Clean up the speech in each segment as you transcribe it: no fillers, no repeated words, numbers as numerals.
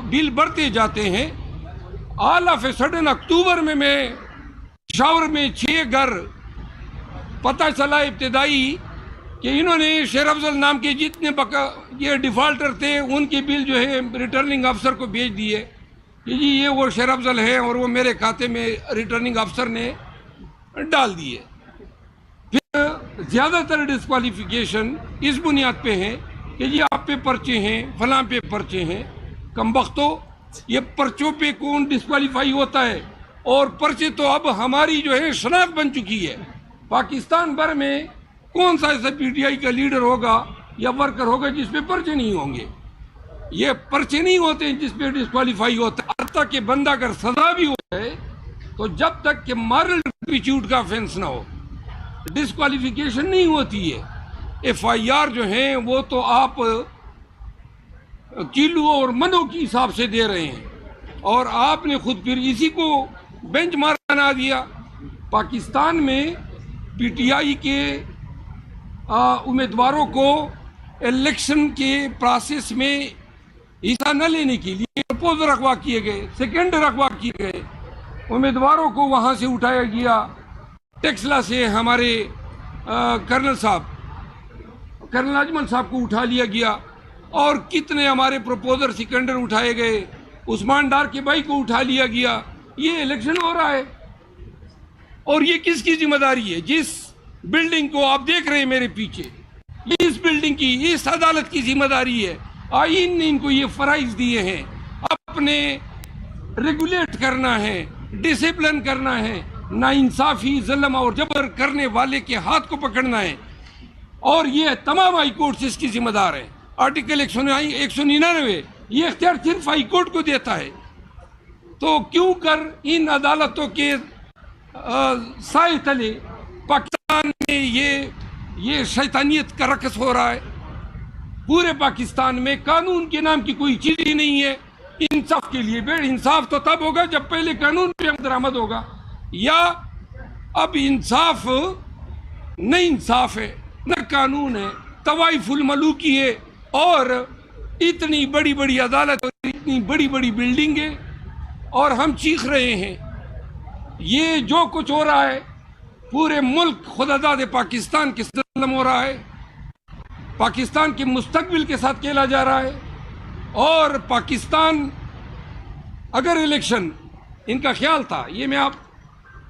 بل بڑھتے جاتے ہیں. آل آف اے سڈن اکتوبر میں پشاور میں 6 گھر پتہ چلا ابتدائی کہ انہوں نے شیر افضل نام کے جتنے یہ ڈیفالٹر تھے ان کے بل جو ہے ریٹرننگ افسر کو بھیج دیے کہ جی یہ وہ شیر افضل ہے اور وہ میرے کھاتے میں ریٹرننگ افسر نے ڈال دیے. پھر زیادہ تر ڈسکوالیفیکیشن اس بنیاد پہ ہیں کہ جی آپ پہ پرچے ہیں، فلاں پہ پرچے ہیں. کمبختو، یہ پرچوں پہ کون ڈسکوالیفائی ہوتا ہے؟ اور پرچے تو اب ہماری جو ہے شناخت بن چکی ہے. پاکستان بھر میں کون سا ایسا پی ٹی آئی کا لیڈر ہوگا یا ورکر ہوگا جس پہ پرچے نہیں ہوں گے؟ یہ پرچے نہیں ہوتے ہیں جس پہ ڈسکوالیفائی ہوتا ہے. حتیٰ کہ بندہ اگر سزا بھی ہو جائے تو جب تک کہ مارل ٹرپیچیوڈ کا آفینس نہ ہو ڈسکوالیفیکیشن نہیں ہوتی ہے. ایف آئی آر جو ہیں وہ تو آپ کلو اور منوں کے حساب سے دے رہے ہیں اور آپ نے خود پھر اسی کو بینچ مارک بنا دیا. پاکستان میں پی ٹی آئی کے امیدواروں کو الیکشن کے پروسیس میں حصہ نہ لینے کے لیے پرپوزل رکھوا کیے گئے، سیکنڈ رکھوا کیے گئے. امیدواروں کو وہاں سے اٹھایا گیا. ٹیکسلا سے ہمارے کرنل اجمل صاحب کو اٹھا لیا گیا اور کتنے ہمارے پروپوزر سیکنڈر اٹھائے گئے. عثمان ڈار کے بھائی کو اٹھا لیا گیا. یہ الیکشن ہو رہا ہے اور یہ کس کی ذمہ داری ہے؟ جس بلڈنگ کو آپ دیکھ رہے ہیں میرے پیچھے، یہ اس بلڈنگ کی، اس عدالت کی ذمہ داری ہے. آئین نے ان کو یہ فرائض دیے ہیں، اپنے ریگولیٹ کرنا ہے، ڈسپلن کرنا ہے، ناانصافی، ظلم اور جبر کرنے والے کے ہاتھ کو پکڑنا ہے. اور یہ تمام ہائی کورٹس اس کی ذمہ دار ہیں. آرٹیکل 199 یہ اختیار صرف ہائی کورٹ کو دیتا ہے. تو کیوں کر ان عدالتوں کے سائے تلے پاکستان میں یہ شیطانیت کا رقص ہو رہا ہے؟ پورے پاکستان میں قانون کے نام کی کوئی چیز ہی نہیں ہے. انصاف کے لیے انصاف تو تب ہوگا جب پہلے قانون پہ عمل درآمد ہوگا. یا اب انصاف نہ انصاف ہے نہ قانون ہے، طوائف الملوکی ہے اور اتنی بڑی بڑی عدالت اور اتنی بڑی بڑی بلڈنگیں اور ہم چیخ رہے ہیں. یہ جو کچھ ہو رہا ہے پورے ملک خداداد پاکستان کے ظلم ہو رہا ہے. پاکستان کے مستقبل کے ساتھ کھیلا جا رہا ہے. اور پاکستان اگر الیکشن ان کا خیال تھا،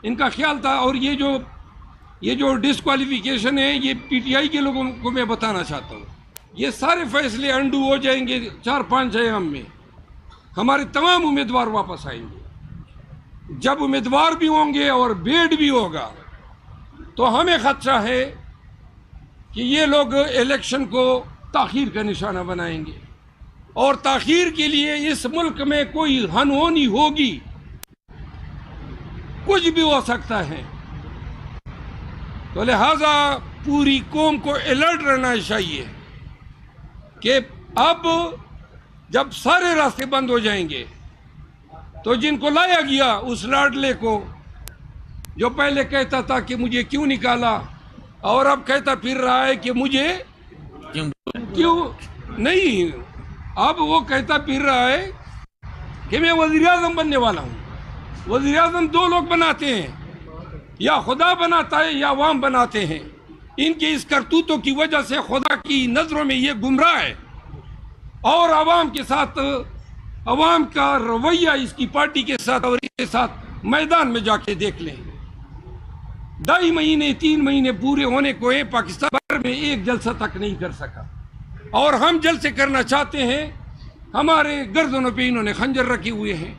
ان کا خیال تھا، اور یہ جو ڈسکوالیفیکیشن ہے یہ پی ٹی آئی کے لوگوں کو میں بتانا چاہتا ہوں، یہ سارے فیصلے انڈو ہو جائیں گے 4-5 ایام میں. ہمارے تمام امیدوار واپس آئیں گے. جب امیدوار بھی ہوں گے اور بیڈ بھی ہوگا تو ہمیں خدشہ ہے کہ یہ لوگ الیکشن کو تاخیر کا نشانہ بنائیں گے اور تاخیر کے لیے اس ملک میں کوئی ہنہونی ہوگی، کچھ بھی ہو سکتا ہے. تو لہذا پوری قوم کو الرٹ رہنا چاہیے کہ اب جب سارے راستے بند ہو جائیں گے تو جن کو لایا گیا اس لاڈلے کو جو پہلے کہتا تھا کہ مجھے کیوں نکالا اور اب کہتا پھر رہا ہے کہ مجھے کیوں نہیں، اب وہ کہتا پھر رہا ہے کہ میں وزیر اعظم بننے والا ہوں. وزیر اعظم 2 لوگ بناتے ہیں، یا خدا بناتا ہے یا عوام بناتے ہیں. ان کے اس کرتوتوں کی وجہ سے خدا کی نظروں میں یہ گمراہ ہے اور عوام کے ساتھ، عوام کا رویہ اس کی پارٹی کے ساتھ اور اس کے ساتھ میدان میں جا کے دیکھ لیں. 2.5 مہینے 3 مہینے پورے ہونے کو ہیں، پاکستان بھر میں ایک جلسہ تک نہیں کر سکا اور ہم جلسے کرنا چاہتے ہیں. ہمارے گردنوں پہ انہوں نے خنجر رکھے ہوئے ہیں.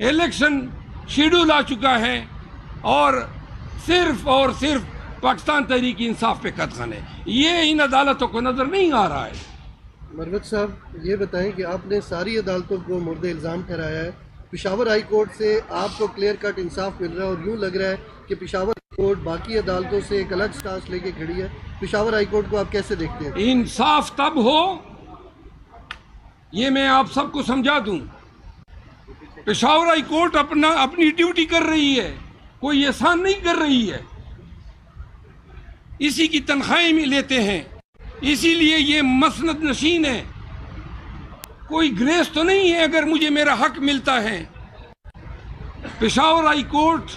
الیکشن شیڈول آ چکا ہے اور صرف پاکستان تحریک انصاف پہ قدغن ہے. یہ ان عدالتوں کو نظر نہیں آ رہا ہے. مروت صاحب یہ بتائیں کہ آپ نے ساری عدالتوں کو مورد الزام ٹھہرایا ہے. پشاور ہائی کورٹ سے آپ کو کلیئر کٹ انصاف مل رہا ہے اور یوں لگ رہا ہے کہ پشاور ہائی کورٹ باقی عدالتوں سے ایک الگ سٹانس لے کے کھڑی ہے. پشاور ہائی کورٹ کو آپ کیسے دیکھتے ہیں؟ انصاف تب ہو، یہ میں آپ سب کو سمجھا دوں. پشاور ہائی کورٹ اپنی ڈیوٹی کر رہی ہے، کوئی احسان نہیں کر رہی ہے. اسی کی تنخواہیں میں لیتے ہیں، اسی لیے یہ مسند نشین ہے. کوئی گریس تو نہیں ہے اگر مجھے میرا حق ملتا ہے. پشاور ہائی کورٹ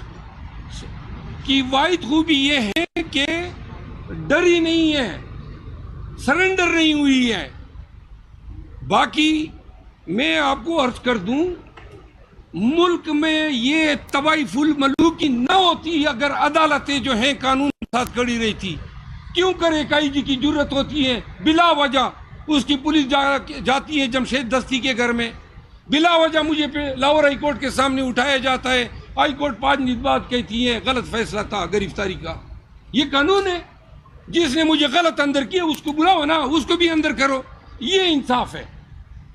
کی واحد خوبی یہ ہے کہ ڈری نہیں ہے, سرنڈر نہیں ہوئی ہے. باقی میں آپ کو عرض کر دوں, ملک میں یہ طوائف الملوکی نہ ہوتی اگر عدالتیں جو ہیں قانون کے ساتھ کھڑی رہتی. کیوں کر ایک آئی جی کی جرت ہوتی ہے بلا وجہ اس کی پولیس جاتی ہے جمشید دستی کے گھر میں, بلا وجہ مجھے لاہور ہائی کورٹ کے سامنے اٹھایا جاتا ہے. ہائی کورٹ 5 دن بعد کہتی ہے غلط فیصلہ تھا گرفتاری کا. یہ قانون ہے, جس نے مجھے غلط اندر کیا اس کو بلاؤ نا, اس کو بھی اندر کرو. یہ انصاف ہے,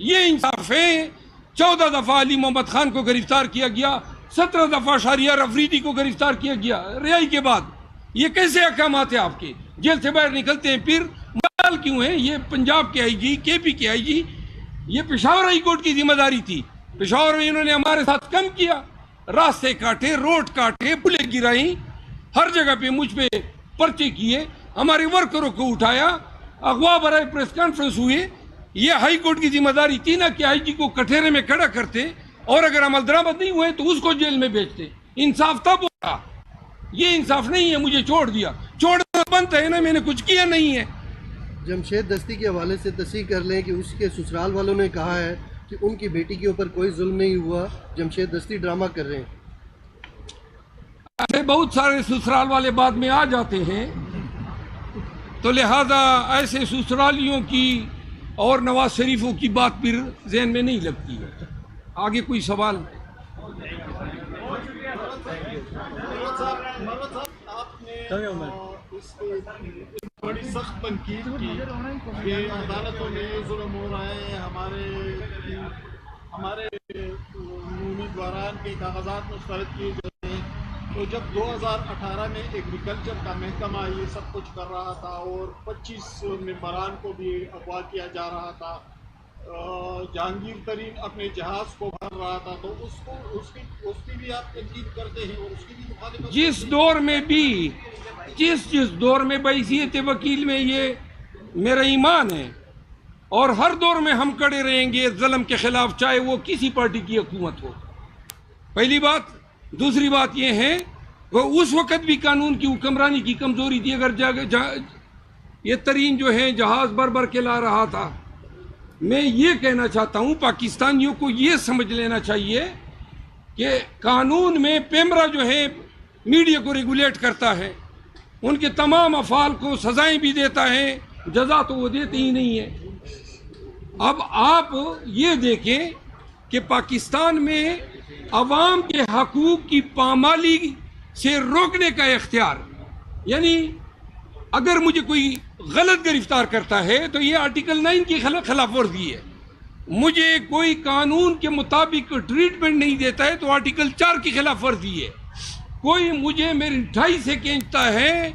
یہ انصاف ہے. 14 دفعہ علی محمد خان کو گرفتار کیا گیا, 17 دفعہ شہریار افریدی کو گرفتار کیا گیا رہائی کے بعد. یہ کیسے احکامات ہیں آپ کے؟ جیل سے باہر نکلتے ہیں پھر مال کیوں ہیں؟ یہ پنجاب کے آئی جی, کے پی کے آئی جی, یہ پشاور ہائی کورٹ کی ذمہ داری تھی. پشاور میں انہوں نے ہمارے ساتھ کم کیا, راستے کاٹے, روڈ کاٹے, پلیں گرائیں, ہر جگہ پہ مجھ پہ پرچے کیے, ہمارے ورکروں کو اٹھایا, اغوا برائے پریس کانفرنس ہوئے. یہ ہائی کورٹ کی ذمہ داری تھی نا کہ آئی جی کو کٹہرے میں کھڑا کرتے اور اگر عمل درآمد نہیں ہوئے تو اس کو جیل میں بھیجتے. انصاف تب ہوتا. یہ انصاف نہیں ہے. مجھے چھوڑ دیا, چھوڑنا بنتا ہے نا, میں نے کچھ کیا نہیں ہے. جمشید دستی کے حوالے سے تصحیح کر لیں کہ اس کے سسرال والوں نے کہا ہے کہ ان کی بیٹی کے اوپر کوئی ظلم نہیں ہوا, جمشید دستی ڈرامہ کر رہے ہیں. ایسے بہت سارے سسرال والے بعد میں آ جاتے ہیں, تو لہذا ایسے سسرالیوں کی اور نواز شریفوں کی بات پھر ذہن میں نہیں لگتی ہے. آگے کوئی سوال؟ بڑی سخت تنقید کی کہ عدالتوں میں یہ ظلم ہو رہا ہے, ہمارے امیدواران کے کاغذات مسترد کیے جاتے ہیں. تو جب 2018 میں ایگریکلچر کا محکمہ یہ سب کچھ کر رہا تھا اور 25 ممبران کو بھی اغوا کیا جا رہا تھا, جہانگیر ترین اپنے جہاز کو بھر رہا تھا, تو اس کی بھی آپ تنقید کرتے ہیں اور اس کی بھی مخالفت. جس دور میں بحیثیت وکیل میں یہ میرا ایمان ہے, اور ہر دور میں ہم کڑے رہیں گے ظلم کے خلاف, چاہے وہ کسی پارٹی کی حکومت ہو. پہلی بات. دوسری بات یہ ہے وہ اس وقت بھی قانون کی حکمرانی کی کمزوری تھی. اگر یہ ترین جو ہے جہاز بھر کے لا رہا تھا. میں یہ کہنا چاہتا ہوں پاکستانیوں کو یہ سمجھ لینا چاہیے کہ قانون میں پیمرا جو ہے میڈیا کو ریگولیٹ کرتا ہے, ان کے تمام افعال کو سزائیں بھی دیتا ہے, جزا تو وہ دیتے ہی نہیں ہے. اب آپ یہ دیکھیں کہ پاکستان میں عوام کے حقوق کی پامالی سے روکنے کا اختیار, یعنی اگر مجھے کوئی غلط گرفتار کرتا ہے تو یہ آرٹیکل 9 کی خلاف ورزی ہے. مجھے کوئی قانون کے مطابق ٹریٹمنٹ نہیں دیتا ہے تو آرٹیکل 4 کی خلاف ورزی ہے. کوئی مجھے میری ڈھائی سے کھینچتا ہے,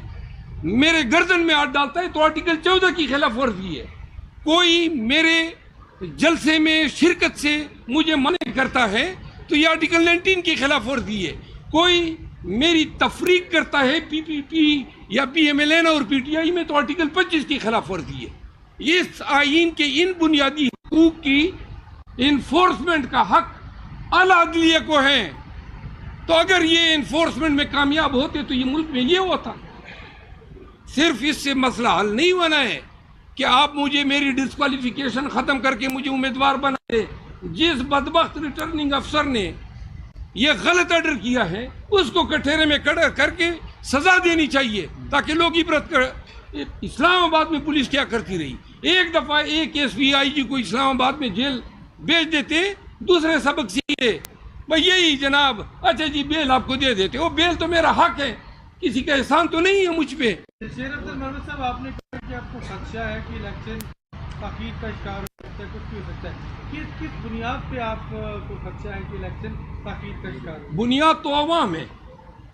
میرے گردن میں ہاتھ ڈالتا ہے تو آرٹیکل 14 کی خلاف ورزی ہے. کوئی میرے جلسے میں شرکت سے مجھے منع کرتا ہے تو یہ آرٹیکل 19 کی خلاف ورزی ہے. کوئی میری تفریق کرتا ہے پی پی پی یا پی ایم ایل این اور پی ٹی آئی میں تو آرٹیکل 25 کی خلاف ورزی ہے. اس آئین کے ان بنیادی حقوق کی انفورسمنٹ کا حق اعلیٰ عدلیہ کو ہے. تو اگر یہ انفورسمنٹ میں کامیاب ہوتے تو یہ ملک میں یہ ہوتا. صرف اس سے مسئلہ حل نہیں ہونا ہے کہ آپ مجھے میری ڈسکوالیفیکیشن ختم کر کے مجھے امیدوار بنا دے. جس بدبخت ریٹرننگ افسر نے یہ غلط آرڈر کیا ہے اس کو کٹہرے میں کھڑا کر کے سزا دینی چاہیے تاکہ لوگ عبرت کر. اسلام آباد میں پولیس کیا کرتی رہی, ایک دفعہ ایک ایس پی آئی جی کو اسلام آباد میں جیل بھیج دیتے, دوسرے سبق سیکھے بھائی یہی جناب, اچھا جی بیل آپ کو دے دیتے. وہ بیل تو میرا حق ہے, کسی کا احسان تو نہیں ہے مجھ پہ. شیر عبد المحمد صاحب, آپ نے کہا کہ آپ کو خدشہ ہے کہ الیکشن تاخیر کا شکار ہو سکتا ہے, کچھ بھی ہو سکتا ہے. کس بنیاد پہ آپ کو خدشہ ہے کہ الیکشن تاخیر کا شکار ہو؟ بنیاد تو عوام ہے.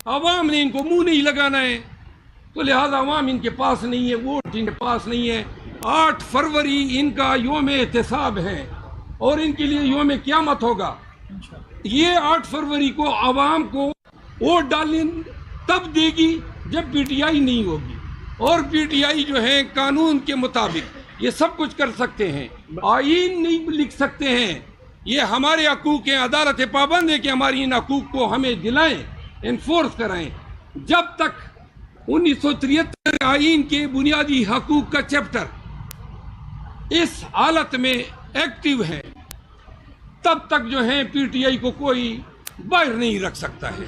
عوام نے ان کو منہ نہیں لگانا ہے, تو لہذا عوام ان کے پاس نہیں ہے, ووٹ ان کے پاس نہیں ہے. 8 فروری ان کا یوم احتساب ہے اور ان کے لیے یوم قیامت ہوگا. یہ 8 فروری کو عوام کو ووٹ ڈالنے تب دے گی جب پی ٹی آئی نہیں ہوگی, اور پی ٹی آئی جو ہے قانون کے مطابق یہ سب کچھ کر سکتے ہیں، آئین نہیں لکھ سکتے ہیں. یہ ہمارے حقوق ہیں، عدالت پابند ہے کہ ہماری ان حقوق کو ہمیں دلائیں، انفورس کرائیں. جب تک 1973 آئین کے بنیادی حقوق کا چیپٹر اس حالت میں ایکٹیو ہے، تب تک جو ہے پی ٹی آئی کو کوئی باہر نہیں رکھ سکتا ہے.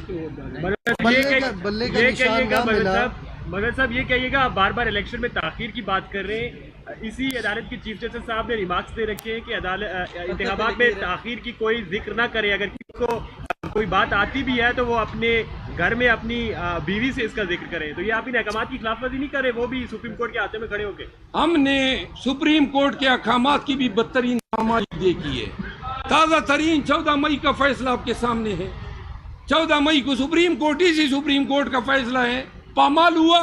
بلے کا نشان نہ ملا. مگر صاحب یہ کہیے گا، آپ بار بار الیکشن میں تاخیر کی بات کر رہے ہیں. اسی عدالت کے چیف جسٹس صاحب نے ریمارکس دے رکھے ہیں کہ انتخابات میں تاخیر کی کوئی ذکر نہ کرے. اگر کسی کو کوئی بات آتی بھی ہے تو وہ اپنے گھر میں اپنی بیوی سے اس کا ذکر کرے. تو یہ آپ ان احکامات کی خلاف ورزی نہیں کرے، وہ بھی سپریم کورٹ کے ہاتھوں میں کھڑے ہو کے؟ ہم نے سپریم کورٹ کے احکامات کی بھی بدترین پامالی دیکھی ہے. تازہ ترین 14 مئی کا فیصلہ آپ کے سامنے ہے. 14 مئی کو سپریم کورٹ، اسی سپریم کورٹ کا فیصلہ ہے. پامال ہوا،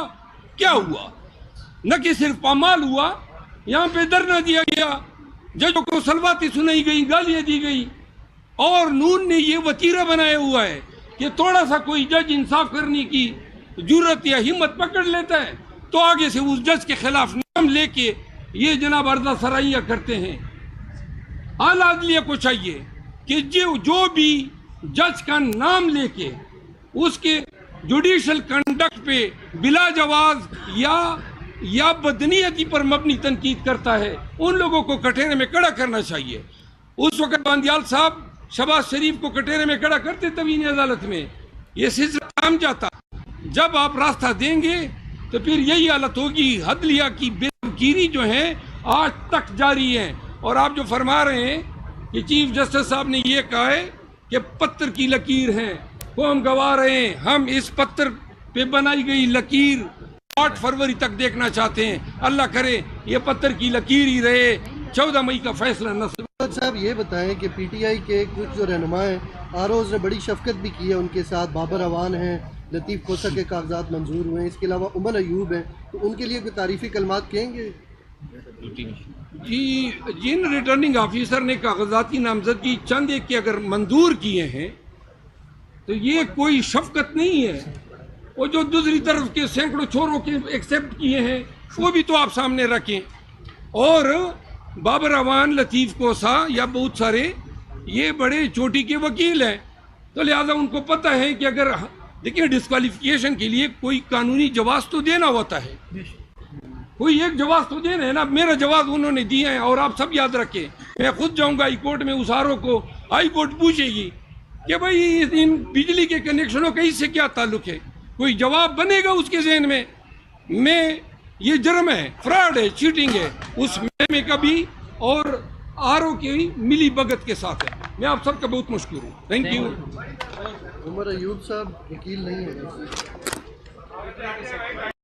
کیا ہوا؟ نہ کہ صرف پامال ہوا، یہاں پہ دھرنا دیا گیا، ججوں کو سلواتی سنائی گئی، گالیاں دی گئی، اور نون نے یہ وتیرہ بنایا ہوا ہے کہ تھوڑا سا کوئی جج انصاف کرنے کی جرت یا ہمت پکڑ لیتا ہے تو آگے سے اس جج کے خلاف نام لے کے یہ جناب عرضہ سرائیاں کرتے ہیں. اعلیٰ عدلیہ کو چاہیے کہ جو بھی جج کا نام لے کے اس کے جوڈیشل کنڈکٹ پہ بلا جواز یا بدنیتی پر مبنی تنقید کرتا ہے، ان لوگوں کو کٹہرے میں کھڑا کرنا چاہیے. اس وقت باندیال صاحب شہباز شریف کو کٹہرے میں کھڑا کرتے توہین عدالت میں، یہ سلسلہ تھام جاتا. جب آپ راستہ دیں گے تو پھر یہی حالت ہوگی. عدلیہ کی بے نظیری جو ہے آج تک جاری ہے. اور آپ جو فرما رہے ہیں کہ چیف جسٹس صاحب نے یہ کہا ہے کہ پتھر کی لکیر ہے، وہ ہم گوا رہے ہیں. ہم اس پتھر پہ بنائی گئی لکیر 8 فروری تک دیکھنا چاہتے ہیں. اللہ کرے یہ پتھر کی لکیر ہی رہے. 14 مئی کا فیصلہ نہ صاحب یہ بتائیں کہ پی ٹی آئی کے کچھ جو رہنما ہیں، آروز نے بڑی شفقت بھی کی ہے ان کے ساتھ. بابر اعوان ہیں، لطیف کھوسہ کے کاغذات منظور ہوئے ہیں، اس کے علاوہ عمر ایوب ہیں، تو ان کے لیے کوئی تعریفی کلمات کہیں گے؟ جی، جن ریٹرننگ آفیسر نے کاغذاتی نامزدگی چند ایک کے اگر منظور کیے ہیں تو یہ کوئی شفقت نہیں ہے. وہ جو دوسری طرف کے سینکڑوں چھوڑوں کے ایکسیپٹ کیے ہیں وہ بھی تو آپ سامنے رکھیں. اور بابر اعوان، لطیف کوسہ یا بہت سارے یہ بڑے چوٹی کے وکیل ہیں، تو لہٰذا ان کو پتہ ہے کہ اگر دیکھیں ڈسکوالیفیکیشن کے لیے کوئی قانونی جواز تو دینا ہوتا ہے، کوئی ایک جواز تو دینا ہے نا. میرا جواز انہوں نے دیا ہے. اور آپ سب یاد رکھیں، میں خود جاؤں گا ہائی کورٹ میں، اس آرو کو ہائی کورٹ پوچھے گی کہ بھائی ان بجلی کے کنیکشنوں کا اس سے کیا تعلق ہے. کوئی جواب بنے گا اس کے ذہن میں یہ جرم ہے، فراڈ ہے، چیٹنگ ہے. اس میں کبھی اور آرو کی ملی بھگت کے ساتھ ہے. میں آپ سب کا بہت مشکور ہوں. Thank you. عمر ایوب صاحب وکیل نہیں ہے.